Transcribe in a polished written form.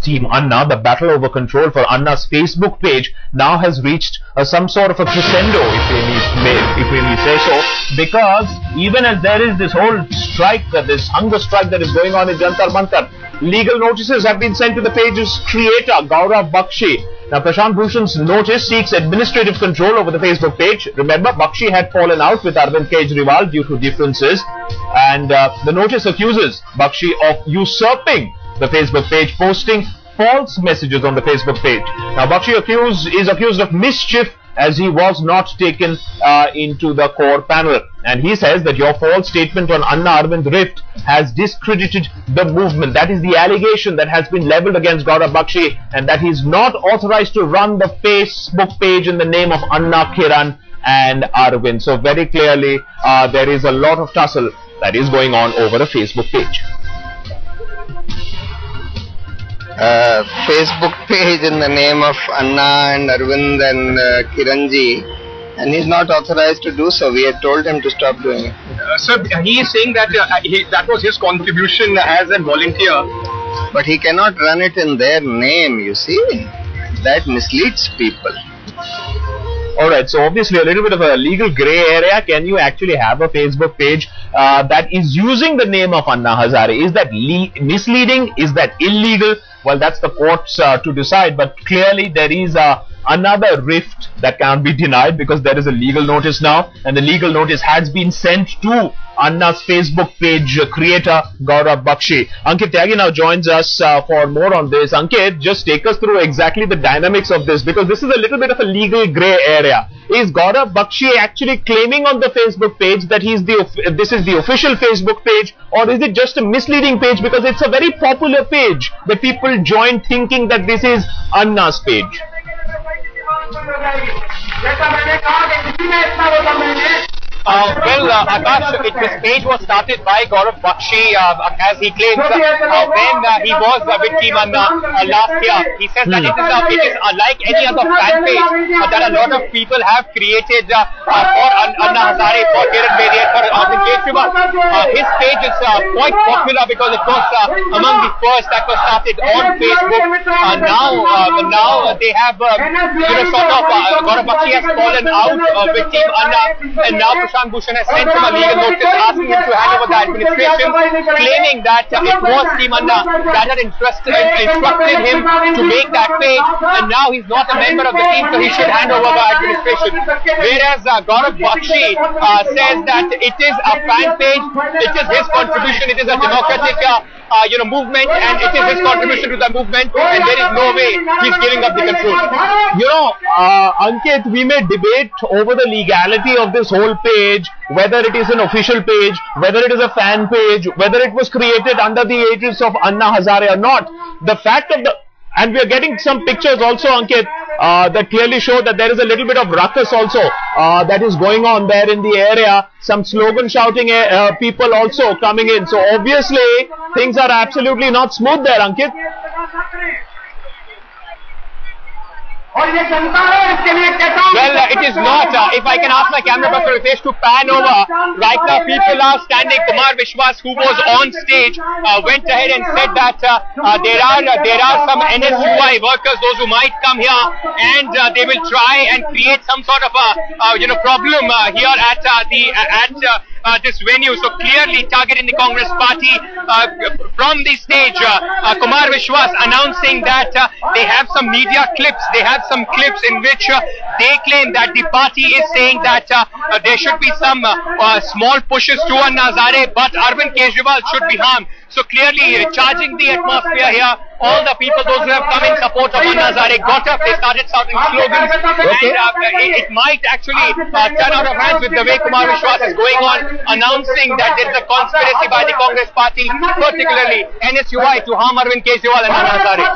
Team Anna. The battle over control for Anna's Facebook page now has reached some sort of a crescendo, if we may say so, because even as there is this whole strike, this hunger strike that is going on in Jantar Mantar, legal notices have been sent to the page's creator, Gaurav Bakshi. Now, Prashant Bhushan's notice seeks administrative control over the Facebook page. Remember, Bakshi had fallen out with Arvind Kejriwal due to differences, and the notice accuses Bakshi of usurping the Facebook page, posting false messages on the Facebook page. Now, Bakshi is accused of mischief as he was not taken into the core panel. And he says that your false statement on Anna Arvind Rift has discredited the movement. That is the allegation that has been leveled against Gaurav Bakshi, and that he is not authorized to run the Facebook page in the name of Anna, Kiran and Arvind. So very clearly there is a lot of tussle that is going on over a Facebook page. Facebook page in the name of Anna and Arvind and Kiranji, and he's not authorized to do so. We had told him to stop doing it. Sir, he is saying that that was his contribution as a volunteer. But he cannot run it in their name, you see. That misleads people. Alright, so obviously a little bit of a legal grey area. Can you actually have a Facebook page that is using the name of Anna Hazare? Is that misleading? Is that illegal? Well, that's the courts to decide, but clearly there is another rift that can't be denied, because there is a legal notice now, and the legal notice has been sent to Anna's Facebook page creator, Gaurav Bakshi. Ankit Tyagi now joins us for more on this. Ankit, just take us through exactly the dynamics of this, because this is a little bit of a legal grey area. Is Gaurav Bakshi actually claiming on the Facebook page that this is the official Facebook page, or is it just a misleading page because it's a very popular page that people join thinking that this is Anna's page? Akash, this page was started by Gaurav Bakshi, as he claims, when he was with Team Anna last year. He says that it is like any other fan page that a lot of people have created for Anna Hazare, for Kiran Bedi, for Arvind Kejriwal. His page is quite popular because it was among the first that was started on Facebook. Now they have, Gaurav Bakshi has fallen out with Team Anna, and now Prashant Bhushan has sent him a legal notice asking him to hand over the administration, claiming that it was Team Anna that had instructed him to make that page, and now he's not a member of the team, so he should hand over the administration. Whereas Gaurav Bakshi says that it is a fan page, it is his contribution, it is a democratic movement, and it is his contribution to the movement, and there is no way he's giving up the control. Ankit, we may debate over the legality of this whole page, whether it is an official page, whether it is a fan page, whether it was created under the aegis of Anna Hazare or not. The fact of and we are getting some pictures also, Ankit, that clearly show that there is a little bit of ruckus also that is going on there in the area. Some slogan shouting people also coming in. So obviously things are absolutely not smooth there, Ankit. Well, it is not. If I can ask my camera person Ritesh to pan over, right now people are standing. Kumar Vishwas, who was on stage, went ahead and said that there are some NSUI workers, those who might come here, and they will try and create some sort of a problem here at this venue. So clearly targeting the Congress party from the stage. Kumar Vishwas announcing that they have some media clips, they have some clips in which they claim that the party is saying that there should be some small pushes to Anna Hazare, but Arvind Kejriwal should be harmed. So clearly charging the atmosphere here, all the people, those who have come in support of Anna Hazare, got up, they started shouting slogans, and it might actually turn out of hands with the way Kumar Vishwas is going on, announcing that there is a conspiracy by the Congress party, particularly NSUI, to harm Arvind Kejriwal and Anna Hazare.